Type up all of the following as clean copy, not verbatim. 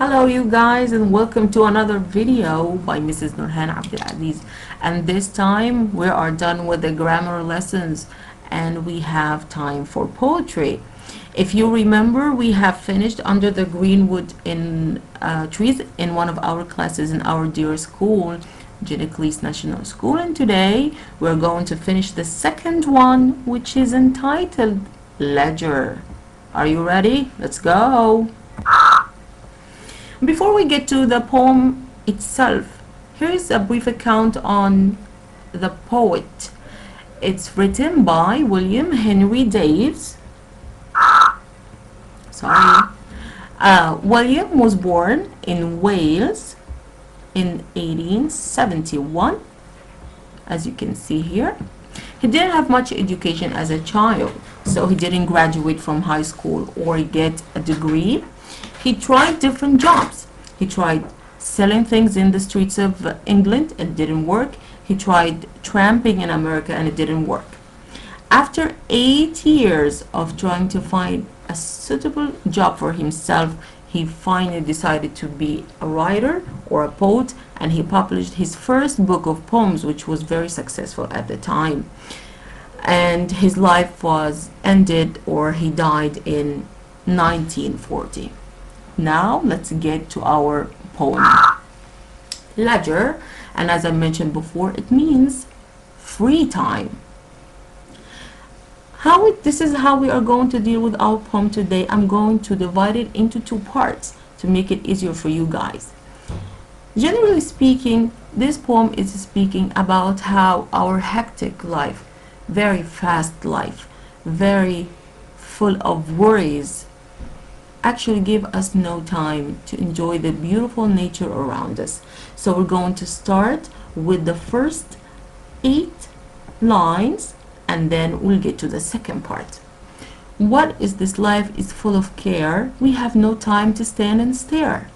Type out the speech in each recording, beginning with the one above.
Hello you guys, and welcome to another video by Mrs. Nurhan Abdulaziz. And this time we are done with the grammar lessons and we have time for poetry. If you remember, we have finished Under the Greenwood in Trees in one of our classes in our dear school, Genicles National School, and today we're going to finish the second one, which is entitled Ledger. Are you ready? Let's go! Before we get to the poem itself, here is a brief account on the poet. It's written by William Henry Davies. William was born in Wales in 1871, as you can see here. He didn't have much education as a child, so he didn't graduate from high school or get a degree. He tried different jobs. He tried selling things in the streets of England. It didn't work. He tried tramping in America and it didn't work. After 8 years of trying to find a suitable job for himself, he finally decided to be a writer or a poet, and he published his first book of poems, which was very successful at the time. And his life was ended, or he died in 1940. Now let's get to our poem. Ledger, and as I mentioned before, it means free time. This is how we are going to deal with our poem today. I'm going to divide it into two parts to make it easier for you guys. Generally speaking, this poem is speaking about how our hectic life, very fast life, very full of worries, actually give us no time to enjoy the beautiful nature around us. So we're going to start with the first 8 lines, and then we'll get to the second part. What is this life is full of care? We have no time to stand and stare.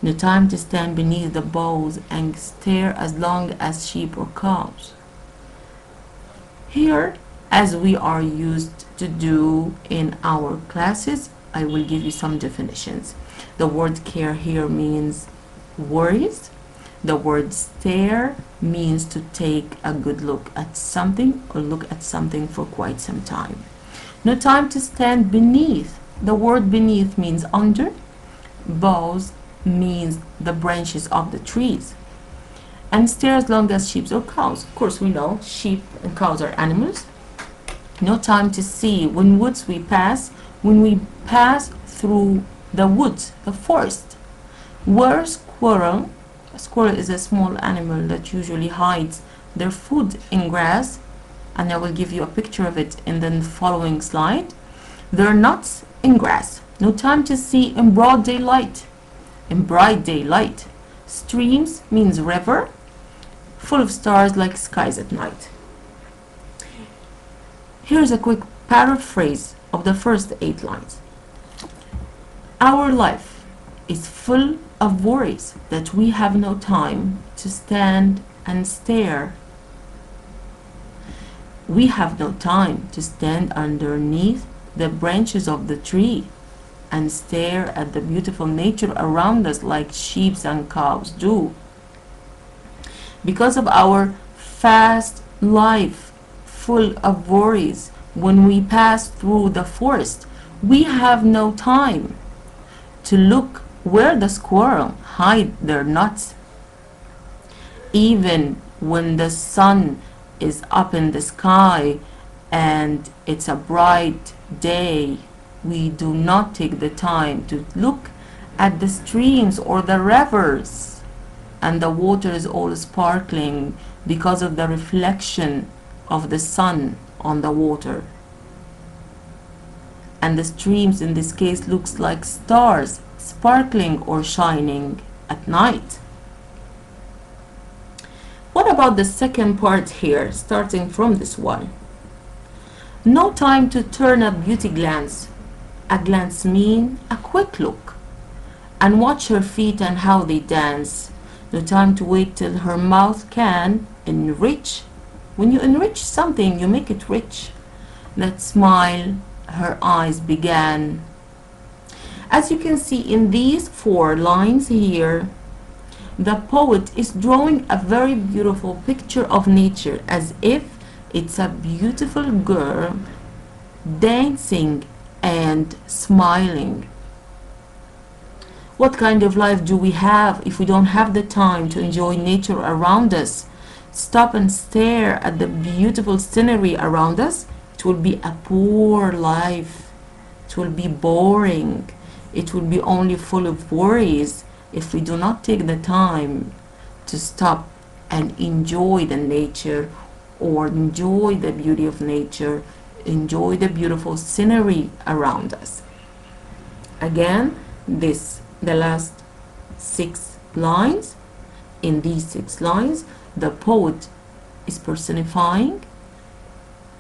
No time to stand beneath the boughs and stare as long as sheep or cows. Here, as we are used to do in our classes, I will give you some definitions. The word care here means worries. The word stare means to take a good look at something or look at something for quite some time. No time to stand beneath. The word beneath means under. Boughs means the branches of the trees. And stare as long as sheep or cows. Of course, we know sheep and cows are animals. No time to see. When we pass through the woods, the forest. Where squirrel, a squirrel is a small animal that usually hides their food in grass, and I will give you a picture of it in the following slide. They're nuts in grass. No time to see in broad daylight. In bright daylight. Streams means river, full of stars like skies at night. Here's a quick paraphrase of the first 8 lines. Our life is full of worries that we have no time to stand and stare. We have no time to stand underneath the branches of the tree and stare at the beautiful nature around us like sheep and cows do. Because of our fast life full of worries, when we pass through the forest, we have no time to look where the squirrel hide their nuts. Even when the sun is up in the sky and it's a bright day, we do not take the time to look at the streams or the rivers, and the water is all sparkling because of the reflection of the sun on the water. And the streams in this case looks like stars sparkling or shining at night. What about the second part here, starting from this one? No time to turn a beauty glance. A glance mean a quick look, and watch her feet and how they dance. No time to wait till her mouth can enrich. When you enrich something, you make it rich. That smile her eyes began. As you can see in these 4 lines here, the poet is drawing a very beautiful picture of nature, as if it's a beautiful girl dancing and smiling. What kind of life do we have if we don't have the time to enjoy nature around us? Stop and stare at the beautiful scenery around us? It will be a poor life. It will be boring. It will be only full of worries if we do not take the time to stop and enjoy the nature, or enjoy the beauty of nature, enjoy the beautiful scenery around us. Again, the last 6 lines. In these 6 lines, the poet is personifying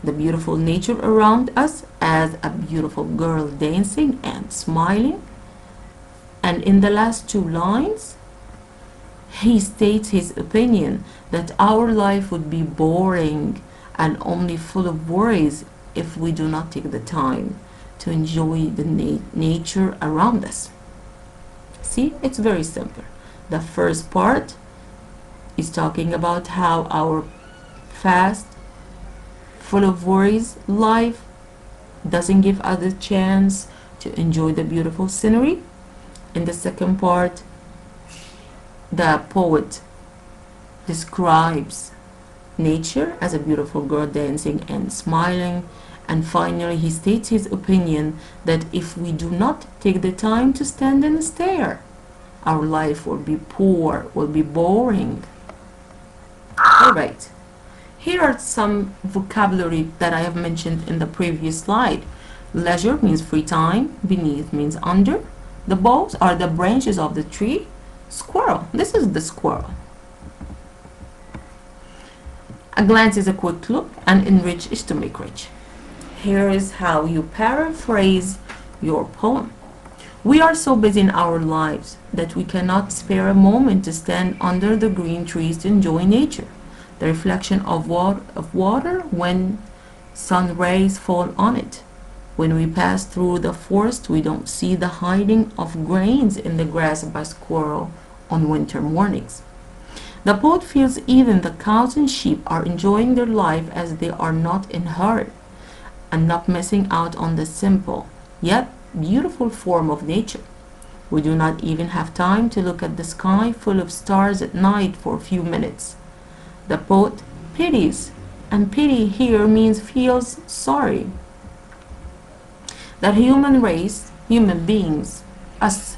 the beautiful nature around us as a beautiful girl dancing and smiling. And in the last 2 lines, he states his opinion that our life would be boring and only full of worries if we do not take the time to enjoy the nature around us. See, it's very simple. The first part is talking about how our fast, full of worries life doesn't give us a chance to enjoy the beautiful scenery. In the second part, the poet describes nature as a beautiful girl dancing and smiling. And finally, he states his opinion that if we do not take the time to stand and stare, our life will be poor, will be boring. Alright, here are some vocabulary that I have mentioned in the previous slide. Leisure means free time, beneath means under, the boughs are the branches of the tree, squirrel, this is the squirrel. A glance is a quick look, and enrich is to make rich. Here is how you paraphrase your poem. We are so busy in our lives that we cannot spare a moment to stand under the green trees to enjoy nature. The reflection of water when sun rays fall on it. When we pass through the forest, we don't see the hiding of grains in the grass by squirrel on winter mornings. The poet feels even the cows and sheep are enjoying their life as they are not in hurry and not missing out on the simple yet beautiful form of nature. We do not even have time to look at the sky full of stars at night for a few minutes. The poet pities, and pity here means feels sorry that human race, human beings, us,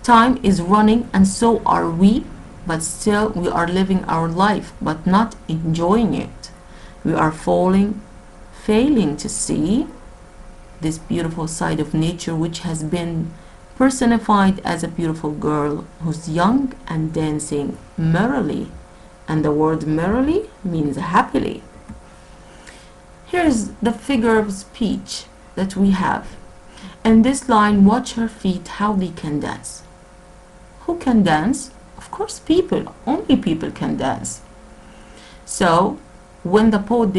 time is running and so are we, but still we are living our life but not enjoying it. We are failing to see this beautiful side of nature, which has been personified as a beautiful girl who's young and dancing merrily, and the word merrily means happily. Here's the figure of speech that we have. In this line, watch her feet, how they can dance. Who can dance? Of course, people. Only people can dance. So, when the poet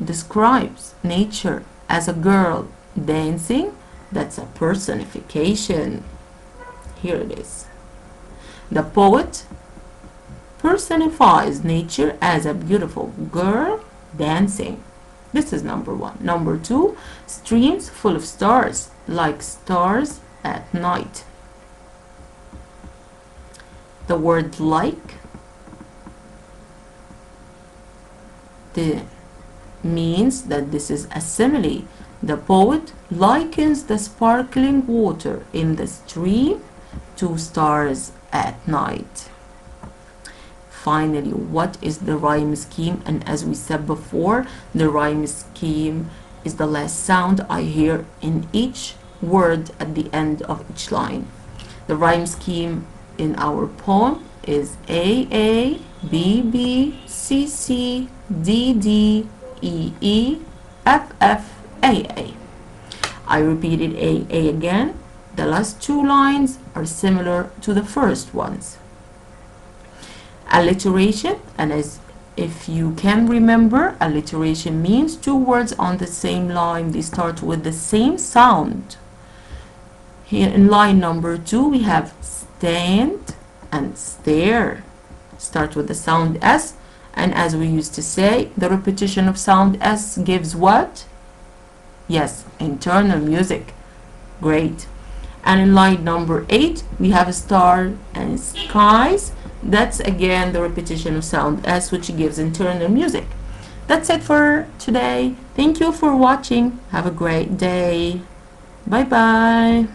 describes nature as a girl dancing, that's a personification. Here it is. The poet personifies nature as a beautiful girl dancing. This is number 1. Number 2, streams full of stars, like stars at night. The word like means that this is a simile. The poet likens the sparkling water in the stream to stars at night. Finally, what is the rhyme scheme? And as we said before, the rhyme scheme is the last sound I hear in each word at the end of each line. The rhyme scheme in our poem is A A, B B, C C, D D, E E, F F, A A. I repeated A A again. The last 2 lines are similar to the first ones. Alliteration, and as if you can remember, alliteration means 2 words on the same line. They start with the same sound. Here in line number 2 we have stand and stare. Start with the sound S, and as we used to say, the repetition of sound S gives what? Yes, internal music. Great. And in line number 8 we have star and skies. That's again the repetition of sound S, which gives internal music. That's it for today. Thank you for watching. Have a great day. Bye bye.